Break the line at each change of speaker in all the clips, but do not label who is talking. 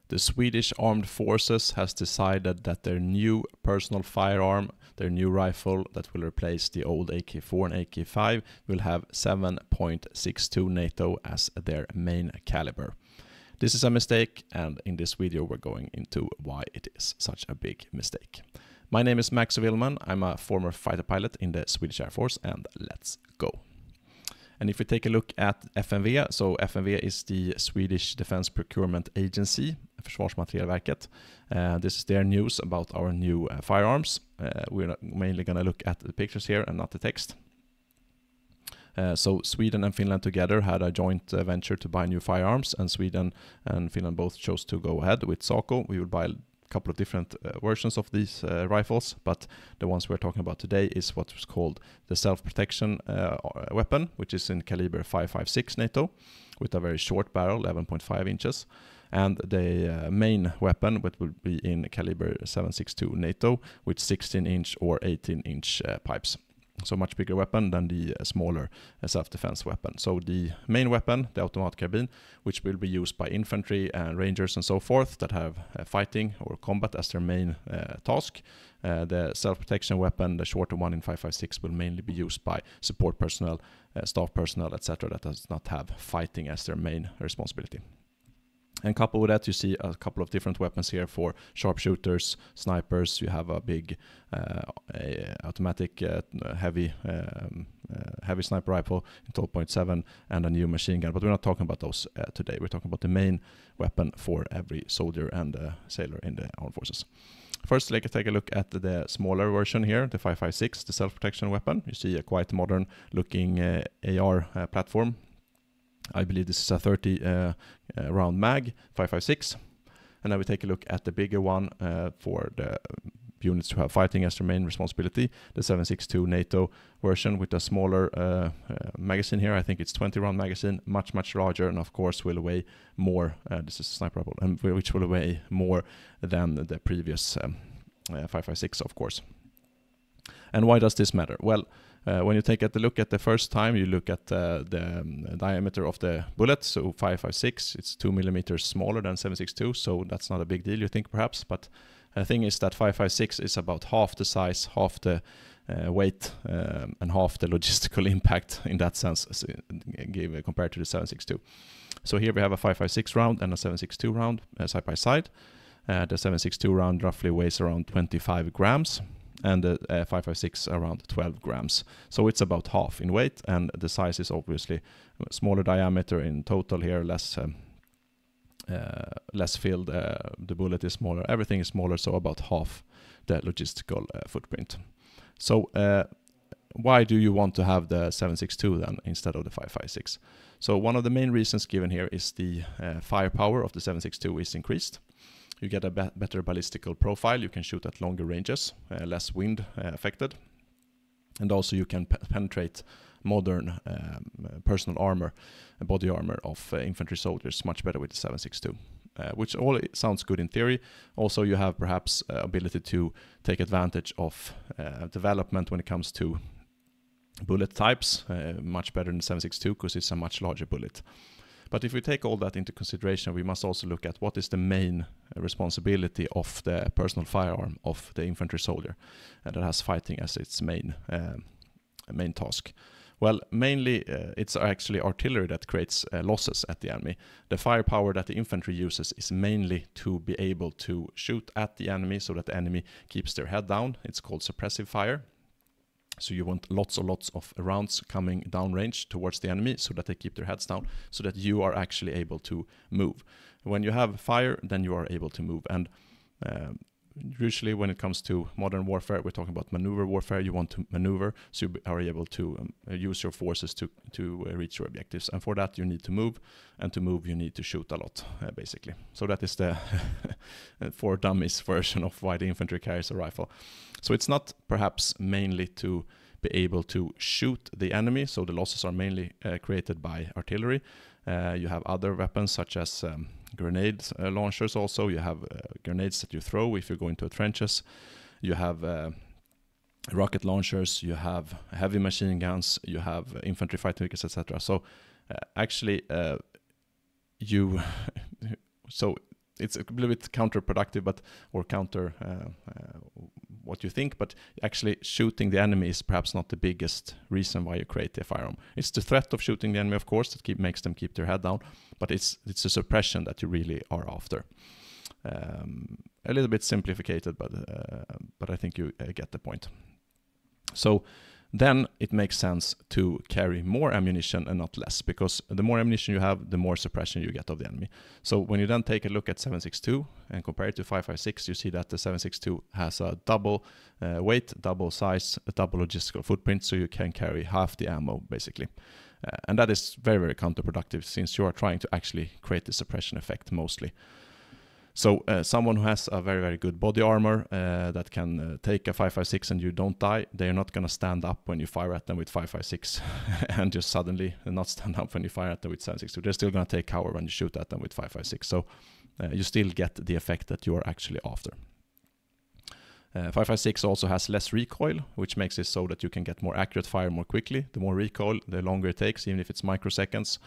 The Swedish Armed Forces has decided that their new personal firearm, their new rifle that will replace the old AK-4 and AK-5, will have 7.62 NATO as their main caliber. This is a mistake, and in this video we're going into why it is such a big mistake. My name is Max Villman. I'm a former fighter pilot in the Swedish Air Force, and let's go. And if we take a look at FMV, so FMV is the Swedish Defense Procurement Agency, Försvarsmaterielverket. This is their news about our new firearms. We're mainly going to look at the pictures here and not the text. So Sweden and Finland together had a joint venture to buy new firearms, and Sweden and Finland both chose to go ahead with SACO. We will buy a couple of different versions of these rifles, but the ones we're talking about today is what was called the self-protection weapon, which is in caliber 5.56 NATO with a very short barrel, 11.5 inches, and the main weapon, which will be in caliber 7.62 NATO with 16-inch or 18-inch pipes. So much bigger weapon than the smaller self-defense weapon. So the main weapon, the automatic carbine, which will be used by infantry and rangers and so forth that have fighting or combat as their main task. The self-protection weapon, the shorter one in 5.56, will mainly be used by support personnel, staff personnel, etc. that does not have fighting as their main responsibility. And coupled with that, you see a couple of different weapons here for sharpshooters, snipers. You have a big automatic heavy sniper rifle in 12.7 and a new machine gun. But we're not talking about those today. We're talking about the main weapon for every soldier and sailor in the armed forces. First, let's take a look at the smaller version here, the 5.56, the self-protection weapon. You see a quite modern looking AR platform. I believe this is a 30 round mag, 5.56. And then we take a look at the bigger one for the units who have fighting as their main responsibility, the 7.62 NATO version with a smaller magazine here. I think it's 20 round magazine, much larger, and of course will weigh more. This is a sniper rifle, and which will weigh more than the previous 5.56, of course. And why does this matter? Well, when you take a look at the first time, you look at the diameter of the bullet. So 5.56, it's 2 millimeters smaller than 7.62, so that's not a big deal, you think perhaps. But the thing is that 5.56 is about half the size, half the weight, and half the logistical impact in that sense, compared to the 7.62. So here we have a 5.56 round and a 7.62 round side by side. The 7.62 round roughly weighs around 25 grams. And the 5.56 around 12 grams. So it's about half in weight, and the size is obviously smaller diameter in total here, less filled, the bullet is smaller, everything is smaller, so about half the logistical footprint. So why do you want to have the 7.62 then instead of the 5.56? So one of the main reasons given here is the firepower of the 7.62 is increased. You get a better ballistical profile, you can shoot at longer ranges, less wind affected. And also you can penetrate modern personal armor, body armor of infantry soldiers much better with the 7.62. Which all sounds good in theory. Also you have perhaps ability to take advantage of development when it comes to bullet types, much better than the 7.62 because it's a much larger bullet. But if we take all that into consideration, we must also look at what is the main responsibility of the personal firearm of the infantry soldier that has fighting as its main task. Well, mainly it's actually artillery that creates losses at the enemy. The firepower that the infantry uses is mainly to be able to shoot at the enemy so that the enemy keeps their head down. It's called suppressive fire. So you want lots of rounds coming downrange towards the enemy so that they keep their heads down, so that you are actually able to move. When you have fire, then you are able to move. And usually when it comes to modern warfare, we're talking about maneuver warfare. You want to maneuver, so you are able to use your forces to reach your objectives. And for that, you need to move. And to move, you need to shoot a lot, basically. So that is the for dummies version of why the infantry carries a rifle. So it's not perhaps mainly to be able to shoot the enemy. So the losses are mainly created by artillery. You have other weapons such as grenade launchers also. You have grenades that you throw if you go into trenches. You have rocket launchers. You have heavy machine guns. You have infantry fighting vehicles, etc. So actually, so it's a little bit counterproductive, but or counter what you think. But actually, shooting the enemy is perhaps not the biggest reason why you create the firearm. It's the threat of shooting the enemy, of course, that makes them keep their head down. But it's the suppression that you really are after. A little bit simplified, but I think you get the point. So then it makes sense to carry more ammunition and not less, because the more ammunition you have, the more suppression you get of the enemy. So when you then take a look at 7.62 and compare it to 5.56, you see that the 7.62 has a double weight, double size, a double logistical footprint, so you can carry half the ammo basically. And that is very, very counterproductive, since you are trying to actually create the suppression effect mostly. So someone who has a very, very good body armor that can take a 5.56 and you don't die, they're not going to stand up when you fire at them with 5.56 and just suddenly not stand up when you fire at them with 7.62. They're still going to take cover when you shoot at them with 5.56. So you still get the effect that you are actually after. 5.56 also has less recoil, which makes it so that you can get more accurate fire more quickly. The more recoil, the longer it takes, even if it's microseconds,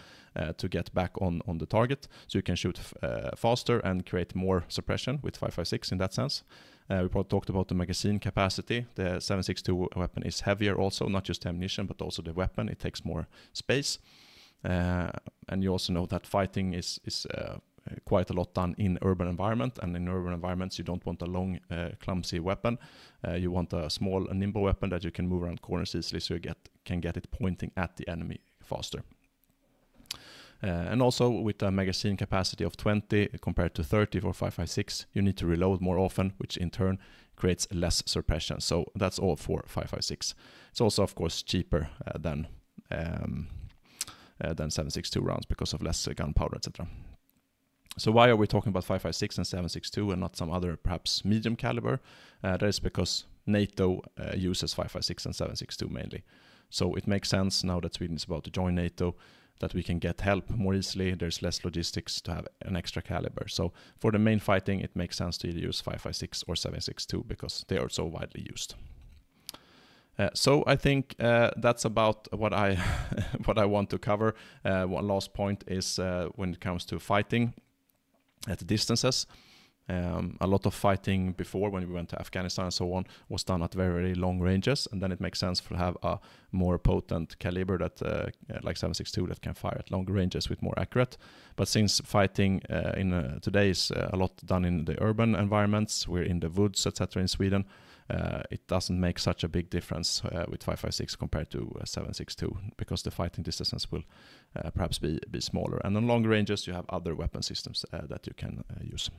to get back on the target. So you can shoot faster and create more suppression with 5.56 in that sense. We talked about the magazine capacity. The 7.62 weapon is heavier also, not just the ammunition, but also the weapon. It takes more space. And you also know that fighting is quite a lot done in urban environment, and in urban environments you don't want a long clumsy weapon. You want a small and nimble weapon that you can move around corners easily, so you can get it pointing at the enemy faster. And also with a magazine capacity of 20 compared to 30 for 5.56, you need to reload more often, which in turn creates less suppression. So that's all for 5.56. It's also of course cheaper than 7.62 rounds because of less gunpowder, etc. So why are we talking about 5.56 and 7.62 and not some other perhaps medium caliber? That is because NATO uses 5.56 and 7.62 mainly. So it makes sense now that Sweden is about to join NATO that we can get help more easily. There's less logistics to have an extra caliber. So for the main fighting, it makes sense to either use 5.56 or 7.62 because they are so widely used. So I think that's about what I what I want to cover. One last point is when it comes to fighting at distances. A lot of fighting before, when we went to Afghanistan and so on, was done at very, very long ranges, and then it makes sense to have a more potent caliber that, like 7.62, that can fire at longer ranges with more accurate. But since fighting today is a lot done in the urban environments, we're in the woods, etc. in Sweden, it doesn't make such a big difference with 5.56 compared to 7.62, because the fighting distances will perhaps be smaller. And on longer ranges, you have other weapon systems that you can use.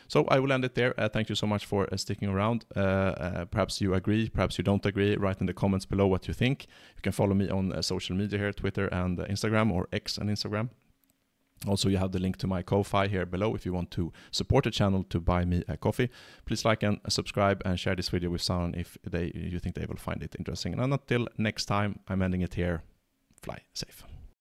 So I will end it there. Thank you so much for sticking around. Perhaps you agree, perhaps you don't agree. Write in the comments below what you think. You can follow me on social media here, Twitter and Instagram, or X and Instagram. Also, you have the link to my Ko-Fi here below if you want to support the channel to buy me a coffee. Please like and subscribe and share this video with someone if you think they will find it interesting. And until next time, I'm ending it here. Fly safe.